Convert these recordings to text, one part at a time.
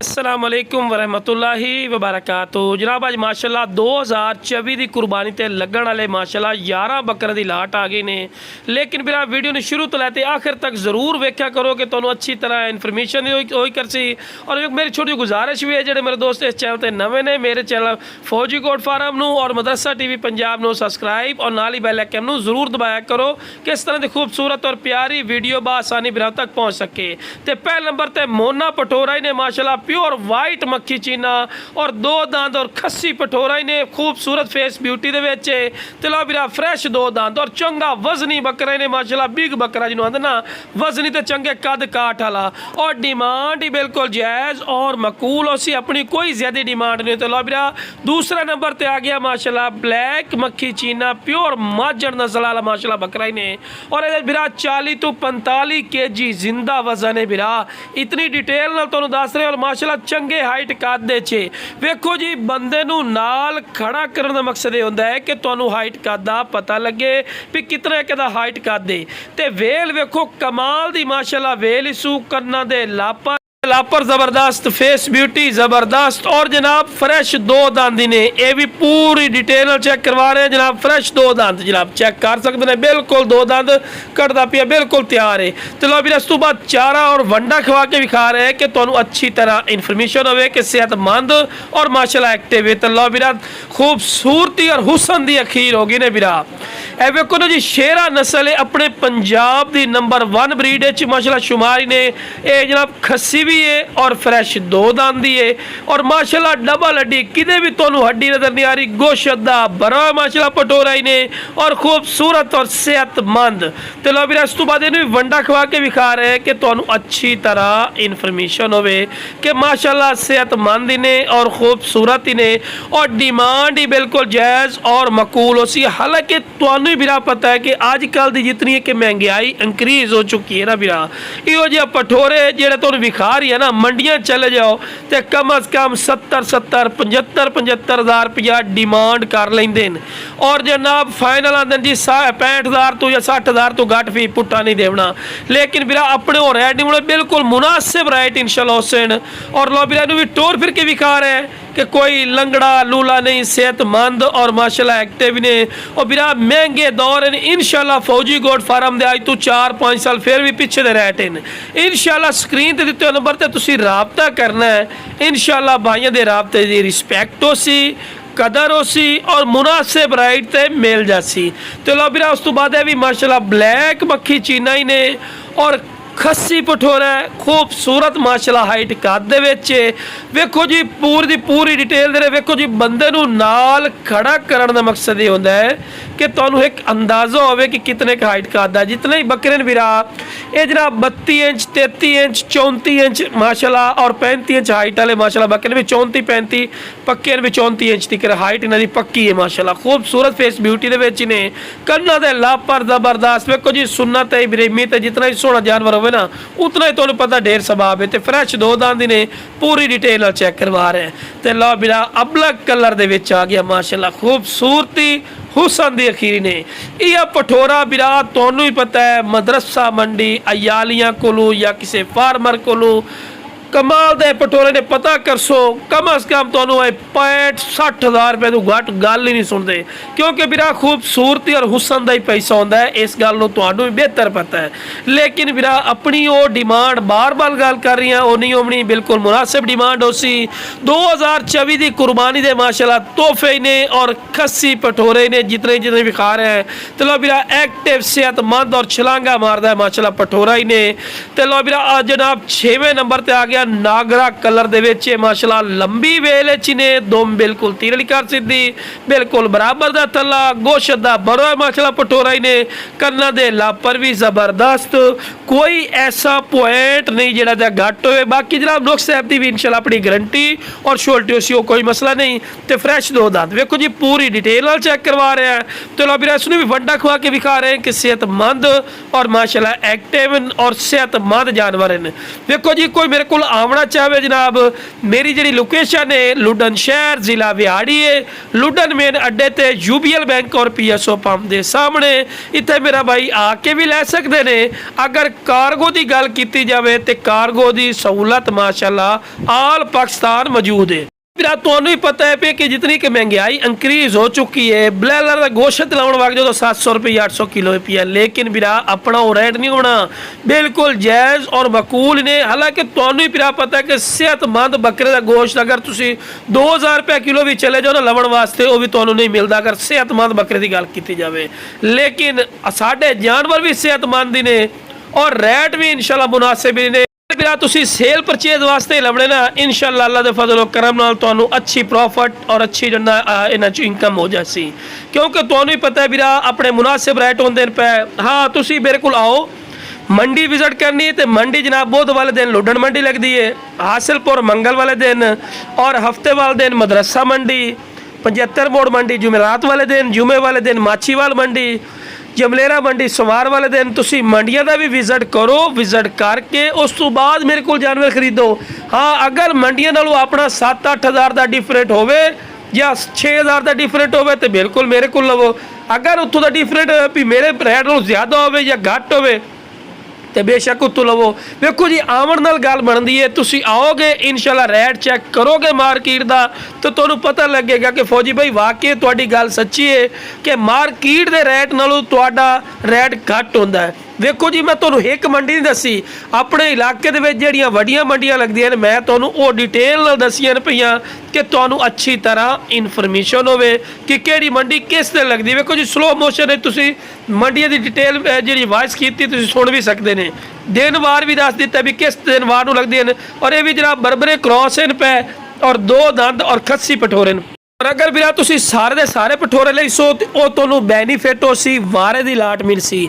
अस्सलामुअलैकुम वरहमतुल्लाहि वबरकातुहू। जनाब अज माशाल्लाह 2024 की कुरबानी ते लगन वाले माशाल्लाह 11 बकरे की लाट आ गई ने। लेकिन मेरा वीडियो ने शुरू तो लैते आखिर तक जरूर वेख्या करो कि तुहानू अच्छी तरह इन्फॉर्मेशन होई कर सी। और मेरी छोटी गुजारिश भी है जो मेरे दोस्त इस चैनल पर नवे ने, मेरे चैनल फौजी गोट फार्म और मदरसा TV पंजाब सब्सक्राइब और नाल ही बैल आइकन जरूर दबाया करो कि इस तरह की खूबसूरत और प्यारी वीडियो बआसानी बिरा तक पहुँच सके। तो पहले नंबर पर मोना पटोरा ने माशाल्लाह प्योर वाइट मक्खी चीना और दो दंद और खस्सी पठोरा ने खूबसूरत फेस ब्यूटी दे विच तिला बिरा फ्रैश दो दंद और चंगा वजनी बकरा ने माशाल्लाह बिग बकरा जिन्होंने आंदे ना वजनी तो चंगे कद काठ वाला और डिमांड ही बिल्कुल जायज़ और मकूल उसी अपनी कोई ज़्यादा डिमांड नहीं। तो लो बिरा दूसरा नंबर पर आ गया माशाल्लाह ब्लैक मक्खी चीना प्योर माजर नस्ल वाला माशाल्लाह बकरा ने और ये बिरा 40 तो 45 kg जिंदा वजन है बिरा। इतनी डिटेल नाल तुहानू दस रहे और माशाल्लाह चंगे हाइट कद चे वेखो जी बंदे नू नाल खड़ा करने का मकसद ये होंदा है कि तुहानू हाइट कद दा पता लगे भी कितना कहदा हाइट कद है। ते वेल वेखो कमाल दी माशाल्लाह वेल इसू करना दे लापर जबरदस्त फेस ब्यूटी जबरदस्त और जनाब फ्रेश दो दंद ने ये भी पूरी डिटेल चेक करवा रहे हैं जनाब। फ्रेश दो दंद जनाब चेक कर सकते हैं बिल्कुल दो दंद कटदा पिया बिल्कुल तैयार है। तो लो भी इस तो बाद चारा और वंडा खवा के विखा रहे हैं कि तुहानू अच्छी तरह इन्फॉर्मेशन हो कि सेहतमंद और माशाल्लाह एक्टिव है। तो लो बिरा खूबसूरती और हुसन की अखीर होगी ने बिरा। ए वेखो ना जी शेरा नस्ल है अपने पंजाब की नंबर 1 ब्रीड माशाल्लाह शुमारी ने ये जनाब खस्सी भी है और फ्रैश दो दंद है और माशाल्लाह डबल हड्डी किते भी तुहानू हड्डी नजर नहीं आ रही गोश्त दा भरा माशाल्लाह पटोरा ही ने और खूबसूरत और सेहतमंद। तो लो भी इस तो बाद इन्हें वंडा खवा के विखा रहे हैं कि तुहानू अच्छी तरह इन्फॉर्मेशन होवे कि माशाल्लाह सेहतमंद ही ने और खूबसूरत ही ने और डिमांड ही बिल्कुल जायज़ और मकूल हो सी। हालांकि तुहानू ही बिरा पता है कि आजकल की जितनी है कि महंगाई इंक्रीज हो चुकी है ना बिरा इहो जिहा पठोरे जेड़े तुहानू विखा रही है ना मंडियां चले जाओ तो कम अज कम 70-75 75 हज़ार रुपया डिमांड कर लेंदे और जनाब फाइनल आंदे जी 65,000 तो या 60,000 तो घट भी पुट्टा नहीं देना। लेकिन बिरा अपने हो रेट बिल्कुल मुनासिब रेट इंशाल्लाह हुसैन और लो बिरा भी टोर फिर के विखा रहे हैं कि कोई लंगड़ा लूला नहीं सेहतमंद और माशाल्लाह एक्टिव ने और बिरा महंगे दौर ने इंशाल्लाह फौजी गोट फार्म दे आज तो 4-5 साल फिर भी पीछे दे रेट हैं। इंशाल्लाह स्क्रीन ते दिते नंबर ते तुसी राबता करना है इंशाल्लाह भाइयों दे राबते दी रिस्पैक्ट हो सी कदर हो सी और मुनासिब राइट ते मिल जासी। तो लो बिरा उस तो बाद भी माशाल्लाह ब्लैक मक्खी चीना ही ने और खस्सी पठोरा है खूबसूरत माशाल्लाह हाइट कद दे विच वेखो जी पूरी दी पूरी डिटेल दे वेखो जी बंदे नू नाल खड़ा करने का मकसद ये होंदा है कि तुहानू एक अंदाज़ा होवे कि कितने का हाइट कद है। जितने ही बकरे बिरा ये जनाब 32 इंच 33 इंच 34 इंच माशाल्लाह और 35 इंच हाइट वाले माशाल्लाह बकरे भी 34-35 पक्के भी 34 इंच तक हाइट इन्हां दी पक्की है माशाल्लाह। खूबसूरत फेस ब्यूटी दे विच ने कन्ना दे लापर जबरदस्त वेखो जी सुन्नत है इब्राहिमी ते जितना ही सोहना जानवर ना उतना ही तुहानू पता ढेर सबाब है। तो फ्रैश दो दंद ने पूरी डिटेल चेक करवा रहे हैं। तो लो बिरा अबलग कलर दे विच आ गया माशाल्लाह खूबसूरती हुसन दी अखीरी ने यह पठोरा बिरा तुहानू ही पता है मदरसा मंडी अयालियां कोलू या किसी फार्मर कोलू कमाल दे पटोरे ने पता कर सो कम अज कम तो 65-60,000 रुपए तो घट गल ही नहीं सुनते क्योंकि बिरा खूबसूरती और हुसन का ही पैसा होंदा है इस गल नूं तुहानू भी बेहतर पता है। लेकिन बिरा अपनी वो डिमांड बार बार गल कर रही हैं उन्नी उमनी बिल्कुल मुनासिब डिमांड हो सी 2024 की कुर्बानी दे माशाल्लाह तोहफे ने और खस्सी पठोरे ने जितने जितने विखा रहे हैं। तो लो बिरा एक्टिव सेहतमंद और छलांगा मारदा है माशाल्लाह पठोरा ही ने। तो लो बिरा जनाब 6वें नंबर पर आ गया नागरा कलर दे विच माशाल्लाह लंबी वेल ने दुम बिल्कुल तीरली कर सीधी बिल्कुल बराबर दा तला गोश्त दा बड़ा माशाल्लाह पटोरा ही ने कन्ना दे लापर भी जबरदस्त कोई ऐसा पॉइंट नहीं जेड़ा दा घट होवे। बाकी जनाब नुक्स साहब दी भी इंशाल्लाह अपनी गारंटी और शोल्टी हो कोई मसला नहीं। तो फ्रैश दो दांत वेखो जी पूरी डिटेल नाल चेक करवा रहे हैं। तो लो बिरा इसनूं भी वड्डा खवा के विखा रहे हैं कि सेहतमंद और माशाल्लाह एक्टिव और सेहतमंद जानवर हैं। वेखो जी कोई मेरे को ਆਉਣਾ ਚਾਹਵੇ ਜਨਾਬ, ਮੇਰੀ ਜਿਹੜੀ ਲੋਕੇਸ਼ਨ ਹੈ ਲੁੱਡਨ ਸ਼ਹਿਰ ਜ਼ਿਲ੍ਹਾ ਵਿਹਾੜੀ ਹੈ। ਲੁੱਡਨ ਮੇਨ ਅੱਡੇ ਤੇ UBL ਬੈਂਕ ਔਰ PSO ਪੰਪ ਦੇ ਸਾਹਮਣੇ ਇੱਥੇ ਮੇਰਾ ਭਾਈ ਆ ਕੇ ਵੀ ਲੈ ਸਕਦੇ ਨੇ। ਅਗਰ ਕਾਰਗੋ ਦੀ ਗੱਲ ਕੀਤੀ ਜਾਵੇ ਤੇ ਕਾਰਗੋ ਦੀ ਸਹੂਲਤ ਮਾਸ਼ਾਅੱਲਾ ਆਲ ਪਾਕਿस्तान मौजूद है। ਵੀਰਾ ਤੁਹਾਨੂੰ ਹੀ ਪਤਾ ਹੈ ਕਿ ਜਿਤਨੀ ਕਿ ਮਹਿੰਗਾਈ ਇੰਕਰੀਜ਼ ਹੋ ਚੁੱਕੀ ਹੈ, ਬਲੈਲਰ ਦਾ ਗੋਸ਼ਤ ਲਾਉਣ ਵਗ ਜਦੋਂ 700 ਰੁਪਏ 800 ਕਿਲੋ ਪਿਆ, ਲੇਕਿਨ ਵੀਰਾ ਆਪਣਾ ਉਹ ਰੇਟ ਨਹੀਂ ਹੋਣਾ, ਬਿਲਕੁਲ ਜਾਇਜ਼ ਔਰ ਮਕੂਲ ਨੇ। ਹਾਲਾਂਕਿ ਤੁਹਾਨੂੰ ਹੀ ਵੀਰਾ ਪਤਾ ਹੈ ਕਿ ਸਿਹਤਮੰਦ ਬੱਕਰੇ ਦਾ ਗੋਸ਼ਤ ਅਗਰ ਤੁਸੀਂ 2000 ਰੁਪਏ ਕਿਲੋ ਵੀ ਚਲੇ ਜਾਓ ਨਾ ਲਵਣ ਵਾਸਤੇ, ਉਹ ਵੀ ਤੁਹਾਨੂੰ ਨਹੀਂ ਮਿਲਦਾ ਅਗਰ ਸਿਹਤਮੰਦ ਬੱਕਰੇ ਦੀ ਗੱਲ ਕੀਤੀ ਜਾਵੇ। ਲੇਕਿਨ ਸਾਡੇ ਜਾਨਵਰ ਵੀ ਸਿਹਤਮੰਦ ਹੀ ਨੇ ਔਰ ਰੇਟ ਵੀ ਇਨਸ਼ਾਅੱਲਾ ਮੁਨਾਸਿਬ ਹੀ ਨੇ। ਵੀਰਾ ਤੁਸੀਂ ਸੇਲ ਪਰਚੇਜ਼ ਵਾਸਤੇ ਲਵਣੇ ਨਾ, ਇਨਸ਼ਾਅੱਲਾ ਅੱਲਾ ਦੇ ਫਜ਼ਲ ਔਰ ਕਰਮ ਨਾਲ ਤੁਹਾਨੂੰ ਅੱਛੀ ਪ੍ਰੋਫਿਟ ਔਰ ਅੱਛੀ ਜੰਨਾ ਇਹਨਾਂ 'ਚ ਇਨਕਮ ਹੋ ਜਾਸੀ, ਕਿਉਂਕਿ ਤੁਹਾਨੂੰ ਹੀ ਪਤਾ ਹੈ ਵੀਰਾ ਆਪਣੇ ਮੁਨਾਸਿਬ ਰੇਟ ਹੁੰਦੇ ਨੇ ਪਏ। ਹਾਂ ਤੁਸੀਂ ਮੇਰੇ ਕੋਲ ਆਓ, ਮੰਡੀ ਵਿਜ਼ਿਟ ਕਰਨੀ है तो मंडी जनाब बुध वाले दिन लुडन मंडी लगती है, हासिलपुर मंगल वाले दिन और हफ्ते वाले दिन मदरसा मंडी, 75 मोड़ मंडी जुमेरात वाले दिन, जुमे वाले दिन माछीवाल मंडी, जमलेरा मंडी सोमवार वाले दिन। तुसी मंडियां का भी विजिट करो, विजिट करके उस तो बाद मेरे को जानवर खरीदो। हाँ अगर मंडियां नालों अपना 7-8 हज़ार का डिफरेंट होवे या 6000 का डिफरेंट होवे तो बिल्कुल मेरे को लवो। अगर उत्थों का डिफरेंट भी मेरे रेट नालों ज़्यादा होवे या घट होवे तो बेशक उत्तों लवो। देखो जी आवन नाल गल बनती है, तुसी आओगे इंशाल्लाह रेट चेक करोगे मार्केट का तो तुहानूं पता लगेगा कि फौजी भाई वाकई तुहाडी गल सच्ची है कि मार्केट के रेट नालों तुहाडा रेट घट हुंदा है। देखो जी मैं तुहानूं एक मंडी नहीं दसी, अपने इलाके दे विच जिहड़ियां वड्डियां मंडियां लगदियां ने मैं तुहानूं ओह डिटेल नाल दसियां ने पईयां कि तुहानूं अच्छी तरह इन्फॉर्मेशन होवे कि किहड़ी मंडी किस दिन लगदी है। देखो जी स्लो मोशन है, तुसी मंडियां दी डिटेल जिहड़ी वॉइस कीती तुसी सुन भी सकदे ने, दिन वार भी दस दिता भी किस दिन वार नूं लगदियां ने। और ये भी जनाब बरबरे क्रॉस इन पै और 2 दंद और खस्सी पठोरे ने। और अगर ਵੀਰਾ ਤੁਸੀਂ ਸਾਰੇ ਦੇ ਸਾਰੇ ਪਠੋਰੇ ਲਈ ਸੋ ਤੇ ਉਹ ਤੁਹਾਨੂੰ ਬੈਨੀਫਿਟ ਹੋ ਸੀ, ਵਾਰੇ ਦੀ ਲਾਟ ਮਿਲ ਸੀ।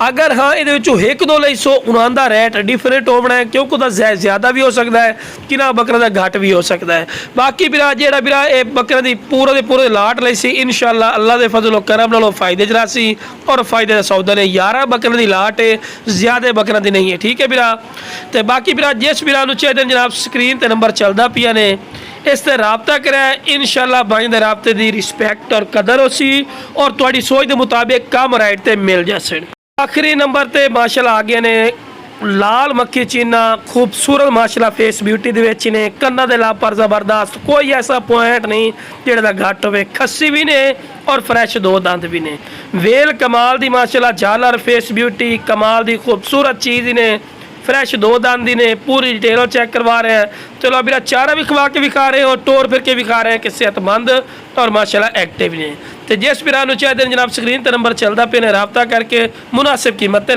ਅਗਰ ਹਾਂ ਇਹਦੇ ਵਿੱਚੋਂ ਇੱਕ ਦੋ ਲਈ ਸੋ ਉਹਨਾਂ ਦਾ ਰੇਟ ਡਿਫਰੈਂਟ ਹੋਣਾ ਹੈ, ਕਿਉਂਕਿ ਉਹਦਾ ਜ਼ਿਆਦਾ ਵੀ ਹੋ ਸਕਦਾ ਹੈ ਕਿ ਨਾ ਬੱਕਰਾ ਦਾ ਘੱਟ ਵੀ ਹੋ ਸਕਦਾ ਹੈ। ਬਾਕੀ ਵੀਰਾ ਜਿਹੜਾ ਵੀਰਾ ਇਹ ਬੱਕਰੇ ਦੀ ਪੂਰੇ ਲਾਟ ਲਈ ਸੀ ਇਨਸ਼ਾਅੱਲਾ ਅੱਲਾ ਦੇ ਫਜ਼ਲ ਔਰ ਕਰਮ ਨਾਲ ਫਾਇਦੇ ਚ ਰਾਸੀ ਔਰ ਫਾਇਦੇ ਦਾ ਸੌਦਾ ਨੇ। 11 ਬੱਕਰੇ ਦੀ ਲਾਟ ਹੈ, ਜ਼ਿਆਦਾ ਬੱਕਰਾ ਦੀ ਨਹੀਂ ਹੈ, ਠੀਕ ਹੈ ਵੀਰਾ। ਤੇ ਬਾਕੀ ਵੀਰਾ ਜਿਸ ਵੀਰਾ ਨੂੰ ਚਾਹੀਦੇ ਜਨਾਬ ਸਕਰੀਨ ਤੇ ਨੰਬਰ ਚੱਲਦਾ ਪਿਆ ਨੇ, इस ते रबता करा इंशाअल्लाह भाई दे रबते दी रिस्पैक्ट और कदर होसी और तुहाडी सोच के मुताबिक कम राइट ते मिल जासे। आखिरी नंबर ते माशाअल्लाह आ गए ने लाल मक्खी चीना, खूबसूरत माशाअल्लाह फेस ब्यूटी दे विच ने, कन्ना दे ला पर जबरदस्त, कोई ऐसा पॉइंट नहीं जेड़ा दा घट होवे, खस्सी भी ने और फ्रैश 2 दंद भी ने, वेल कमाल दी माशाअल्लाह झालर फेस ब्यूटी कमाल दी खूबसूरत चीज़ ने, फ्रैश 2 दंद ने, पूरी डिटेल चेक करवा रहे हैं। चलो अभी चारा भी खवा के भी खा रहे हैं और टोर फिर के भी खा रहे हैं कि सेहतमंद और माशाल्लाह एक्टिव ने। तो जिस भी चाहते हैं जनाब स्क्रीन पर नंबर चलता पे ने रब्ता करके मुनासिब कीमत ले।